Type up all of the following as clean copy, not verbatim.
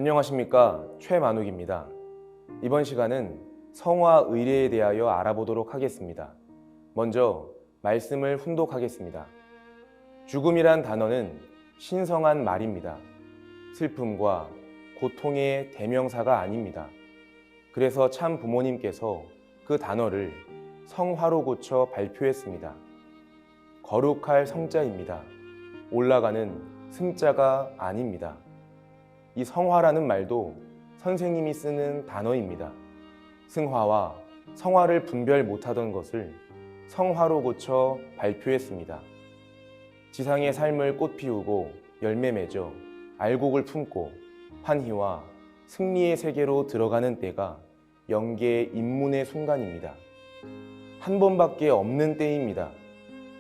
안녕하십니까, 최만욱입니다. 이번 시간은 성화 의례에 대하여 알아보도록 하겠습니다. 먼저 말씀을 훈독하겠습니다. 죽음이란 단어는 신성한 말입니다. 슬픔과 고통의 대명사가 아닙니다. 그래서 참 부모님께서 그 단어를 성화로 고쳐 발표했습니다. 거룩할 성자입니다. 올라가는 승자가 아닙니다. 이 성화라는 말도 선생님이 쓰는 단어입니다. 승화와 성화를 분별 못하던 것을 성화로 고쳐 발표했습니다. 지상의 삶을 꽃 피우고 열매 맺어 알곡을 품고 환희와 승리의 세계로 들어가는 때가 영계의 입문의 순간입니다. 한 번밖에 없는 때입니다.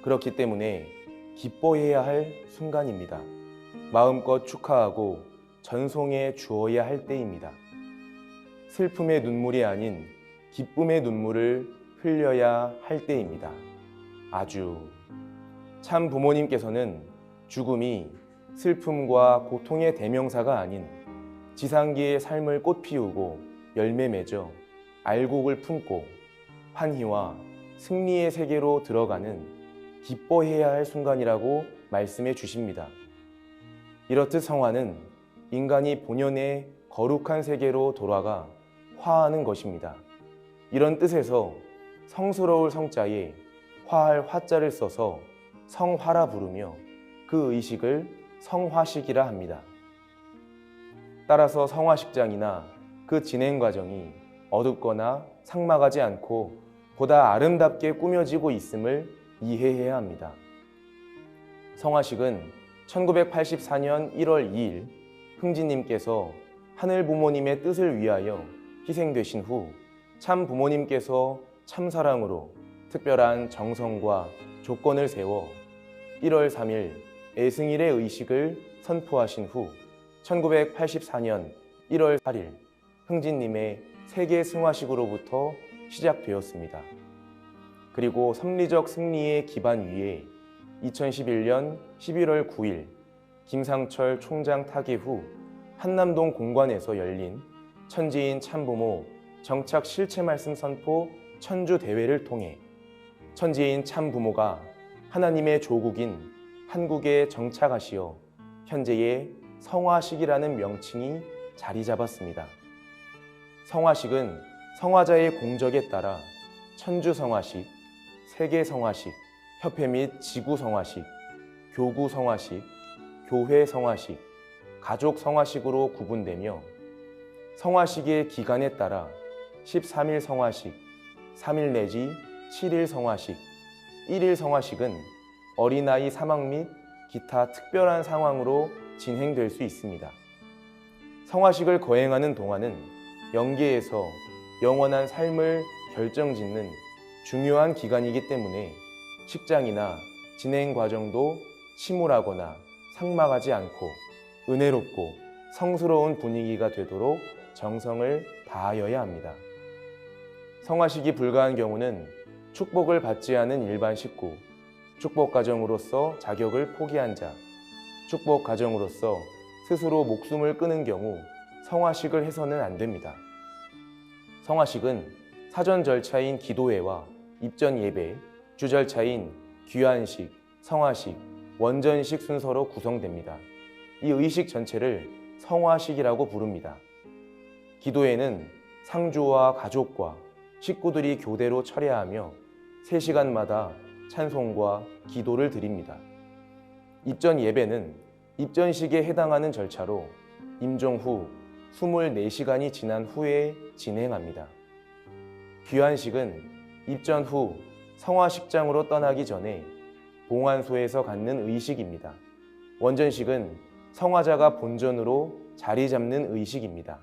그렇기 때문에 기뻐해야 할 순간입니다. 마음껏 축하하고 전송해 주어야 할 때입니다. 슬픔의 눈물이 아닌 기쁨의 눈물을 흘려야 할 때입니다. 아주 참 부모님께서는 죽음이 슬픔과 고통의 대명사가 아닌 지상계의 삶을 꽃 피우고 열매 맺어 알곡을 품고 환희와 승리의 세계로 들어가는 기뻐해야 할 순간이라고 말씀해 주십니다. 이렇듯 성화는 인간이 본연의 거룩한 세계로 돌아가 화하는 것입니다. 이런 뜻에서 성스러울 성자에 화할 화자를 써서 성화라 부르며 그 의식을 성화식이라 합니다. 따라서 성화식장이나 그 진행 과정이 어둡거나 삭막하지 않고 보다 아름답게 꾸며지고 있음을 이해해야 합니다. 성화식은 1984년 1월 2일 흥진님께서 하늘 부모님의 뜻을 위하여 희생되신 후 참 부모님께서 참사랑으로 특별한 정성과 조건을 세워 1월 3일 애승일의 의식을 선포하신 후 1984년 1월 8일 흥진님의 세계 승화식으로부터 시작되었습니다. 그리고 섭리적 승리의 기반 위에 2011년 11월 9일 김상철 총장 타계 후 한남동 공관에서 열린 천지인 참부모 정착 실체 말씀 선포 천주 대회를 통해 천지인 참부모가 하나님의 조국인 한국에 정착하시어 현재의 성화식이라는 명칭이 자리 잡았습니다. 성화식은 성화자의 공적에 따라 천주 성화식, 세계 성화식, 협회 및 지구 성화식, 교구 성화식, 교회 성화식, 가족 성화식으로 구분되며 성화식의 기간에 따라 13일 성화식, 3일 내지 7일 성화식, 1일 성화식은 어린아이 사망 및 기타 특별한 상황으로 진행될 수 있습니다. 성화식을 거행하는 동안은 영계에서 영원한 삶을 결정짓는 중요한 기간이기 때문에 식장이나 진행 과정도 침울하거나 삭막하지 않고 은혜롭고 성스러운 분위기가 되도록 정성을 다하여야 합니다. 성화식이 불가한 경우는 축복을 받지 않은 일반 식구, 축복 가정으로서 자격을 포기한 자, 축복 가정으로서 스스로 목숨을 끊은 경우 성화식을 해서는 안 됩니다. 성화식은 사전 절차인 기도회와 입전 예배, 주절차인 귀환식, 성화식, 원전식 순서로 구성됩니다. 이 의식 전체를 성화식이라고 부릅니다. 기도회는 상주와 가족과 식구들이 교대로 철야하며 3시간마다 찬송과 기도를 드립니다. 입전 예배는 입전식에 해당하는 절차로 임종 후 24시간이 지난 후에 진행합니다. 귀환식은 입전 후 성화식장으로 떠나기 전에 봉안소에서 갖는 의식입니다. 원전식은 성화자가 본전으로 자리 잡는 의식입니다.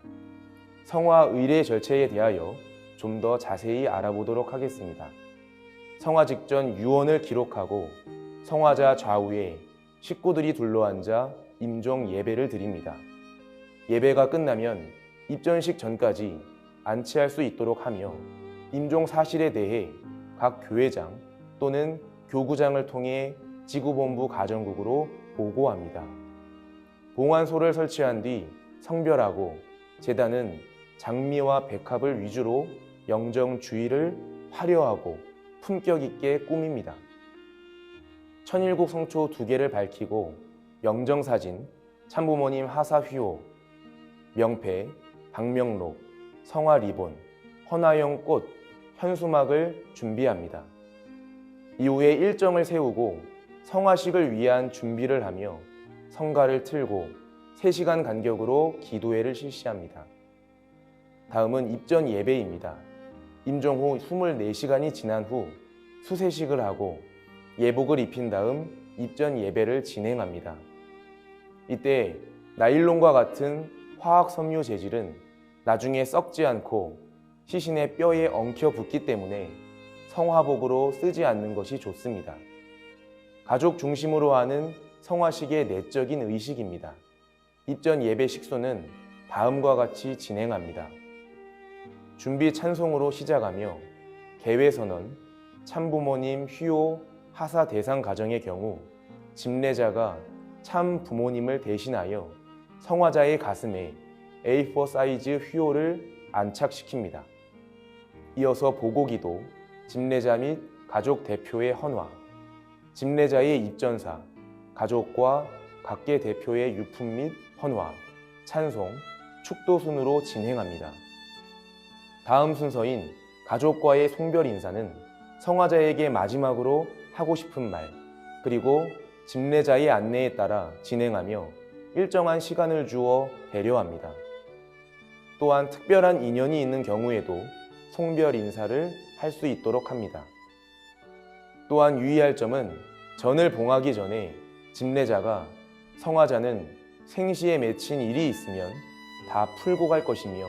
성화 의례 절차에 대하여 좀 더 자세히 알아보도록 하겠습니다. 성화 직전 유언을 기록하고 성화자 좌우에 식구들이 둘러앉아 임종 예배를 드립니다. 예배가 끝나면 입전식 전까지 안치할 수 있도록 하며 임종 사실에 대해 각 교회장 또는 교구장을 통해 지구본부 가정국으로 보고합니다. 봉안소를 설치한 뒤 성별하고 제단은 장미와 백합을 위주로 영정 주의를 화려하고 품격 있게 꾸밉니다. 천일국 성초 2개를 밝히고 영정사진, 참부모님 하사휘호, 명패, 방명록, 성화리본, 헌화용 꽃, 현수막을 준비합니다. 이후에 일정을 세우고 성화식을 위한 준비를 하며 성가를 틀고 3시간 간격으로 기도회를 실시합니다. 다음은 입전 예배입니다. 임종 후 24시간이 지난 후 수세식을 하고 예복을 입힌 다음 입전 예배를 진행합니다. 이때 나일론과 같은 화학 섬유 재질은 나중에 썩지 않고 시신의 뼈에 엉켜 붙기 때문에 성화복으로 쓰지 않는 것이 좋습니다. 가족 중심으로 하는 성화식의 내적인 의식입니다. 입전 예배 식소는 다음과 같이 진행합니다. 준비 찬송으로 시작하며 계외선언, 참부모님 휘호 하사 대상 가정의 경우 집례자가 참 부모님을 대신하여 성화자의 가슴에 A4 사이즈 휘호를 안착시킵니다. 이어서 보고기도, 집례자 및 가족 대표의 헌화, 집례자의 입전사, 가족과 각계 대표의 유품 및 헌화, 찬송, 축도 순으로 진행합니다. 다음 순서인 가족과의 송별 인사는 성화자에게 마지막으로 하고 싶은 말, 그리고 집례자의 안내에 따라 진행하며 일정한 시간을 주어 배려합니다. 또한 특별한 인연이 있는 경우에도 송별 인사를 할 수 있도록 합니다. 또한 유의할 점은 전을 봉하기 전에 집례자가 성화자는 생시에 맺힌 일이 있으면 다 풀고 갈 것이며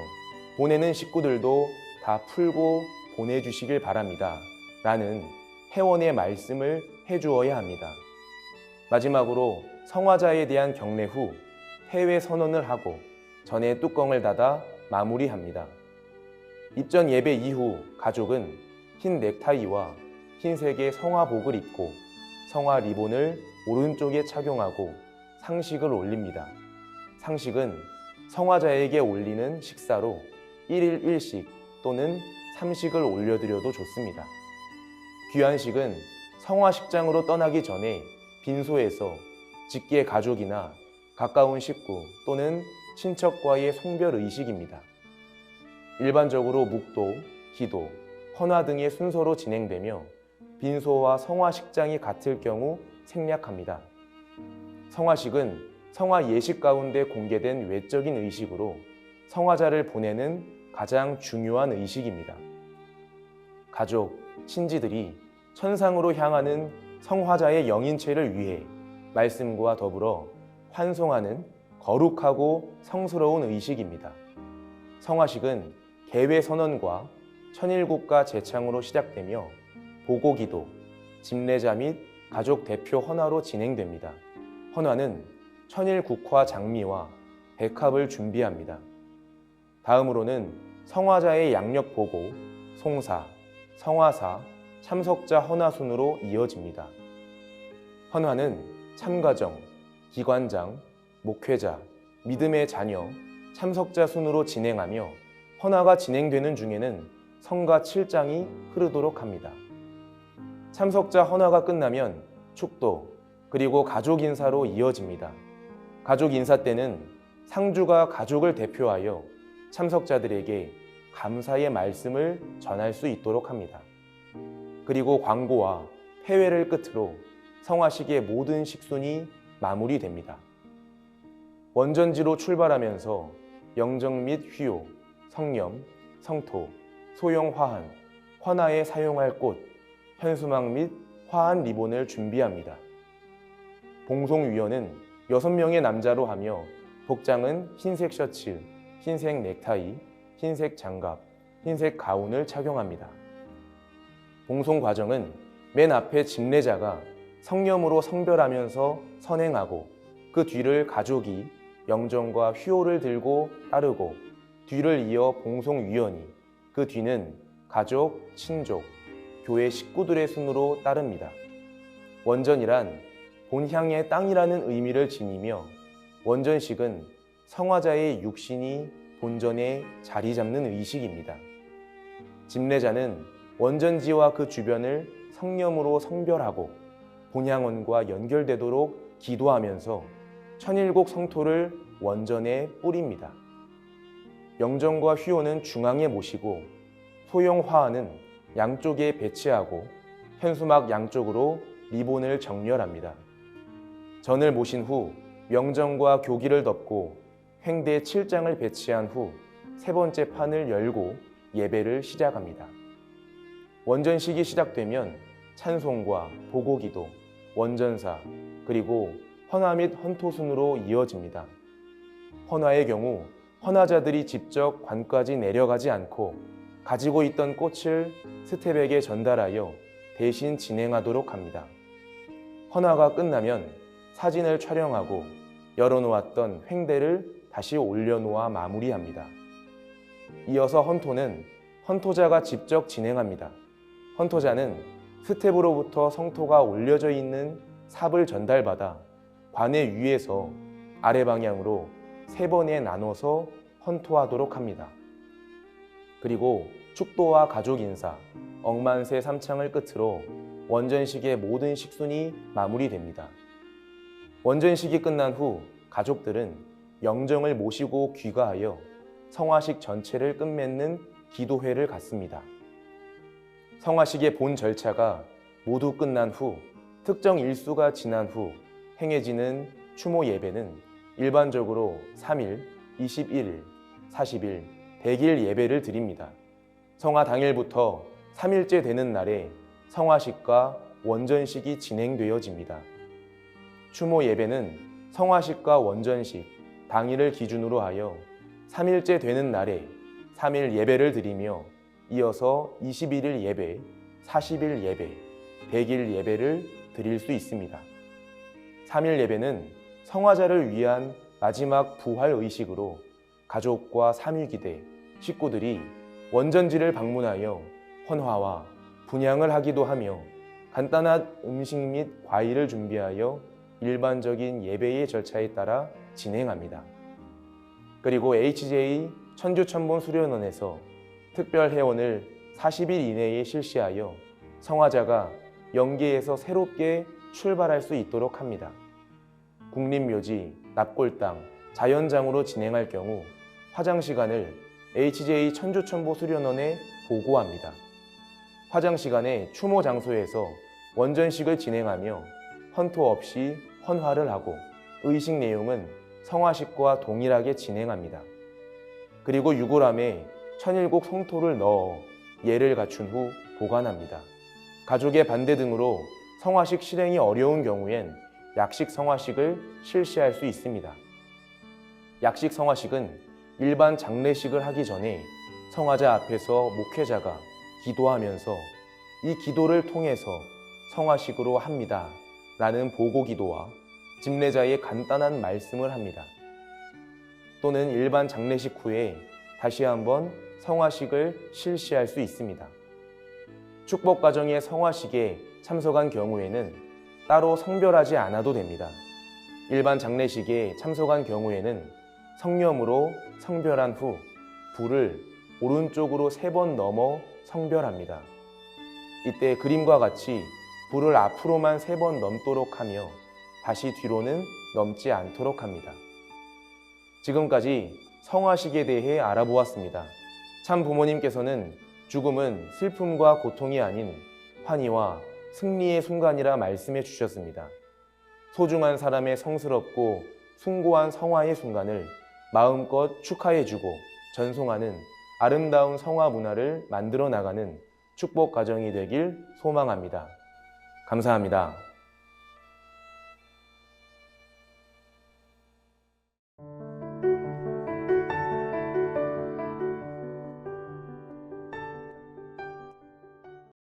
보내는 식구들도 다 풀고 보내주시길 바랍니다. 라는 회원의 말씀을 해주어야 합니다. 마지막으로 성화자에 대한 경례 후 해외 선언을 하고 전에 뚜껑을 닫아 마무리합니다. 입전 예배 이후 가족은 흰 넥타이와 흰색의 성화복을 입고 성화 리본을 오른쪽에 착용하고 상식을 올립니다. 상식은 성화자에게 올리는 식사로 1일 1식 또는 3식을 올려드려도 좋습니다. 귀환식은 성화식장으로 떠나기 전에 빈소에서 직계 가족이나 가까운 식구 또는 친척과의 송별 의식입니다. 일반적으로 묵도, 기도, 헌화 등의 순서로 진행되며 빈소와 성화식장이 같을 경우 생략합니다. 성화식은 성화 예식 가운데 공개된 외적인 의식으로 성화자를 보내는 가장 중요한 의식입니다. 가족, 친지들이 천상으로 향하는 성화자의 영인체를 위해 말씀과 더불어 환송하는 거룩하고 성스러운 의식입니다. 성화식은 계외 선언과 천일국가 제창으로 시작되며 보고기도, 집례자 및 가족 대표 헌화로 진행됩니다. 헌화는 천일국화 장미와 백합을 준비합니다. 다음으로는 성화자의 양력 보고, 송사, 성화사, 참석자 헌화 순으로 이어집니다. 헌화는 참가정, 기관장, 목회자, 믿음의 자녀, 참석자 순으로 진행하며 헌화가 진행되는 중에는 성가 7장이 흐르도록 합니다. 참석자 헌화가 끝나면 축도, 그리고 가족 인사로 이어집니다. 가족 인사 때는 상주가 가족을 대표하여 참석자들에게 감사의 말씀을 전할 수 있도록 합니다. 그리고 광고와 회회를 끝으로 성화식의 모든 식순이 마무리됩니다. 원전지로 출발하면서 영정 및 휘호, 성념, 성토, 소형 화한, 헌화에 사용할 꽃, 현수막 및 화한 리본을 준비합니다. 봉송위원은 6명의 남자로 하며 복장은 흰색 셔츠, 흰색 넥타이, 흰색 장갑, 흰색 가운을 착용합니다. 봉송 과정은 맨 앞에 집례자가 성념으로 성별하면서 선행하고 그 뒤를 가족이 영정과 휘호를 들고 따르고 뒤를 이어 봉송위원이 그 뒤는 가족, 친족, 교회 식구들의 순으로 따릅니다. 원전이란 본향의 땅이라는 의미를 지니며 원전식은 성화자의 육신이 본전에 자리 잡는 의식입니다. 집례자는 원전지와 그 주변을 성념으로 성별하고 본향원과 연결되도록 기도하면서 천일국 성토를 원전에 뿌립니다. 영정과 휘호는 중앙에 모시고 소형 화환은 양쪽에 배치하고 현수막 양쪽으로 리본을 정렬합니다. 전을 모신 후 명정과 교기를 덮고 횡대 7장을 배치한 후 세 번째 판을 열고 예배를 시작합니다. 원전식이 시작되면 찬송과 보고기도, 원전사, 그리고 헌화 및 헌토순으로 이어집니다. 헌화의 경우 헌화자들이 직접 관까지 내려가지 않고 가지고 있던 꽃을 스텝에게 전달하여 대신 진행하도록 합니다. 헌화가 끝나면 사진을 촬영하고 열어놓았던 횡대를 다시 올려놓아 마무리합니다. 이어서 헌토는 헌토자가 직접 진행합니다. 헌토자는 스텝으로부터 성토가 올려져 있는 삽을 전달받아 관의 위에서 아래 방향으로 3번에 나눠서 헌토하도록 합니다. 그리고 축도와 가족 인사, 억만세 3창을 끝으로 원전식의 모든 식순이 마무리됩니다. 원전식이 끝난 후 가족들은 영정을 모시고 귀가하여 성화식 전체를 끝맺는 기도회를 갖습니다. 성화식의 본 절차가 모두 끝난 후 특정 일수가 지난 후 행해지는 추모 예배는 일반적으로 3일, 21일, 40일, 100일 예배를 드립니다. 성화 당일부터 3일째 되는 날에 성화식과 원전식이 진행되어집니다. 추모 예배는 성화식과 원전식 당일을 기준으로 하여 3일째 되는 날에 3일 예배를 드리며 이어서 21일 예배, 40일 예배, 100일 예배를 드릴 수 있습니다. 3일 예배는 성화자를 위한 마지막 부활 의식으로 가족과 삼위기대, 식구들이 원전지를 방문하여 헌화와 분향을 하기도 하며 간단한 음식 및 과일을 준비하여 일반적인 예배의 절차에 따라 진행합니다. 그리고 HJ 천주천본 수련원에서 특별 회원을 40일 이내에 실시하여 성화자가 영계에서 새롭게 출발할 수 있도록 합니다. 국립묘지, 납골당, 자연장으로 진행할 경우 화장 시간을 HJ 천주천보 수련원에 보고합니다. 화장 시간에 추모 장소에서 원전식을 진행하며 헌토 없이 헌화를 하고 의식 내용은 성화식과 동일하게 진행합니다. 그리고 유골함에 천일국 성토를 넣어 예를 갖춘 후 보관합니다. 가족의 반대 등으로 성화식 실행이 어려운 경우엔 약식 성화식을 실시할 수 있습니다. 약식 성화식은 일반 장례식을 하기 전에 성화자 앞에서 목회자가 기도하면서 이 기도를 통해서 성화식으로 합니다 라는 보고 기도와 집례자의 간단한 말씀을 합니다. 또는 일반 장례식 후에 다시 한번 성화식을 실시할 수 있습니다. 축복 과정의 성화식에 참석한 경우에는 따로 성별하지 않아도 됩니다. 일반 장례식에 참석한 경우에는 성념으로 성별한 후 불을 오른쪽으로 3번 넘어 성별합니다. 이때 그림과 같이 불을 앞으로만 3번 넘도록 하며 다시 뒤로는 넘지 않도록 합니다. 지금까지 성화식에 대해 알아보았습니다. 참 부모님께서는 죽음은 슬픔과 고통이 아닌 환희와 승리의 순간이라 말씀해 주셨습니다. 소중한 사람의 성스럽고 숭고한 성화의 순간을 마음껏 축하해주고 전송하는 아름다운 성화 문화를 만들어 나가는 축복 가정이 되길 소망합니다. 감사합니다.